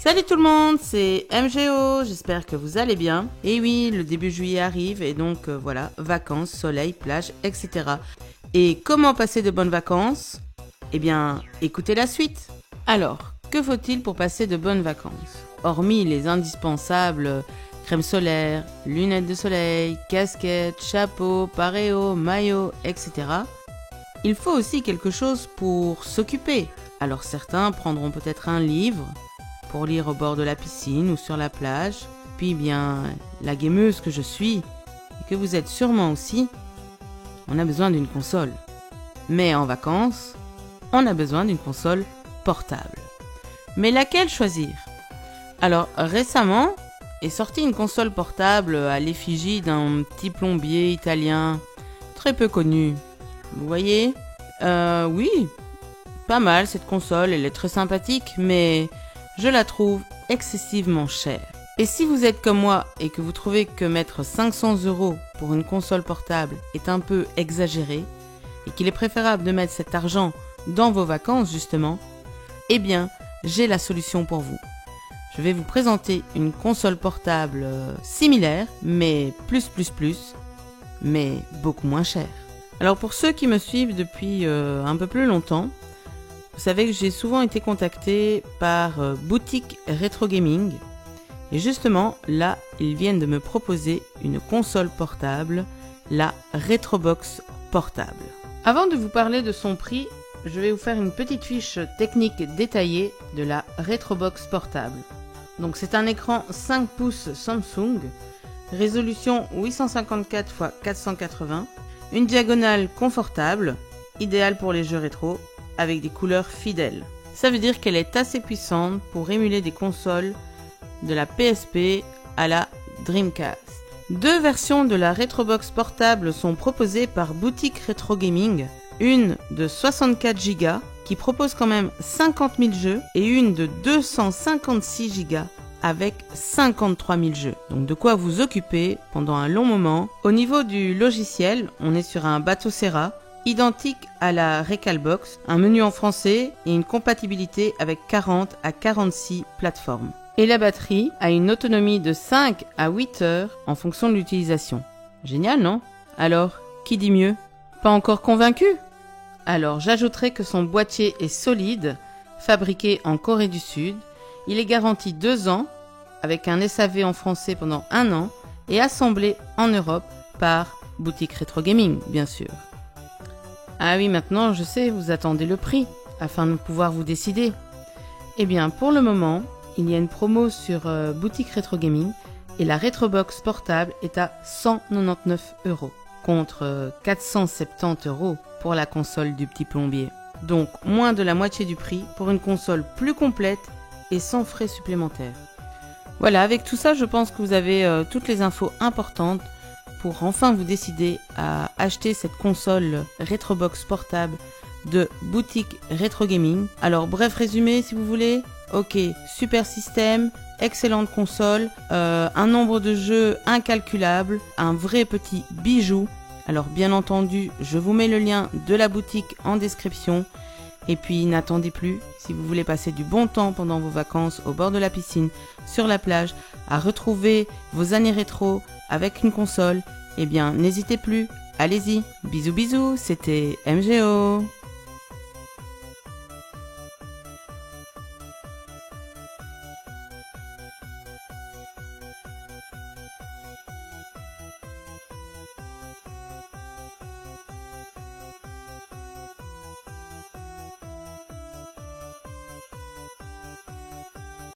Salut tout le monde, c'est MGO, j'espère que vous allez bien. Et oui, le début juillet arrive et donc voilà, vacances, soleil, plage, etc. Et comment passer de bonnes vacances? Eh bien, écoutez la suite. Alors, que faut-il pour passer de bonnes vacances? Hormis les indispensables crème solaire, lunettes de soleil, casquette, chapeau, paréo, maillot, etc. Il faut aussi quelque chose pour s'occuper. Alors certains prendront peut-être un livre pour lire au bord de la piscine ou sur la plage. Puis bien, la gameuse que je suis, et que vous êtes sûrement aussi, on a besoin d'une console. Mais en vacances, on a besoin d'une console portable. Mais laquelle choisir? Alors récemment est sortie une console portable à l'effigie d'un petit plombier italien très peu connu. Vous voyez? Oui, pas mal cette console, elle est très sympathique, mais je la trouve excessivement chère. Et si vous êtes comme moi et que vous trouvez que mettre 500 € pour une console portable est un peu exagéré, et qu'il est préférable de mettre cet argent dans vos vacances justement, eh bien, j'ai la solution pour vous. Je vais vous présenter une console portable similaire, mais mais beaucoup moins chère. Alors pour ceux qui me suivent depuis un peu plus longtemps, vous savez que j'ai souvent été contacté par Boutique Retro Gaming. Et justement, là, ils viennent de me proposer une console portable, la Retrobox portable. Avant de vous parler de son prix, je vais vous faire une petite fiche technique détaillée de la Retrobox portable. Donc c'est un écran 5 pouces Samsung, résolution 854 x 480, une diagonale confortable, idéale pour les jeux rétro, avec des couleurs fidèles. Ça veut dire qu'elle est assez puissante pour émuler des consoles de la PSP à la Dreamcast. Deux versions de la Retrobox portable sont proposées par Boutique Retro Gaming, une de 64 Go qui propose quand même 50 000 jeux et une de 256 Go avec 53 000 jeux. Donc de quoi vous occuper pendant un long moment. Au niveau du logiciel, on est sur un Batocera identique à la Recalbox, un menu en français et une compatibilité avec 40 à 46 plateformes. Et la batterie a une autonomie de 5 à 8 heures en fonction de l'utilisation. Génial, non? Alors, qui dit mieux? Pas encore convaincu? Alors, j'ajouterai que son boîtier est solide, fabriqué en Corée du Sud. Il est garanti 2 ans, avec un SAV en français pendant 1 an, et assemblé en Europe par Boutique Retro Gaming, bien sûr. Ah oui, maintenant, je sais, vous attendez le prix, afin de pouvoir vous décider. Eh bien, pour le moment, il y a une promo sur Boutique Retro Gaming, et la Retrobox portable est à 199 €, contre 470 € pour la console du petit plombier. Donc, moins de la moitié du prix pour une console plus complète et sans frais supplémentaires. Voilà, avec tout ça, je pense que vous avez toutes les infos importantes pour enfin vous décider à acheter cette console Retrobox portable de Boutique Retro Gaming. Alors bref résumé si vous voulez. Ok, super système, excellente console, un nombre de jeux incalculable, un vrai petit bijou. Alors bien entendu, je vous mets le lien de la boutique en description. Et puis n'attendez plus, si vous voulez passer du bon temps pendant vos vacances au bord de la piscine, sur la plage, à retrouver vos années rétro avec une console, eh bien n'hésitez plus, allez-y. Bisous bisous, c'était MGO.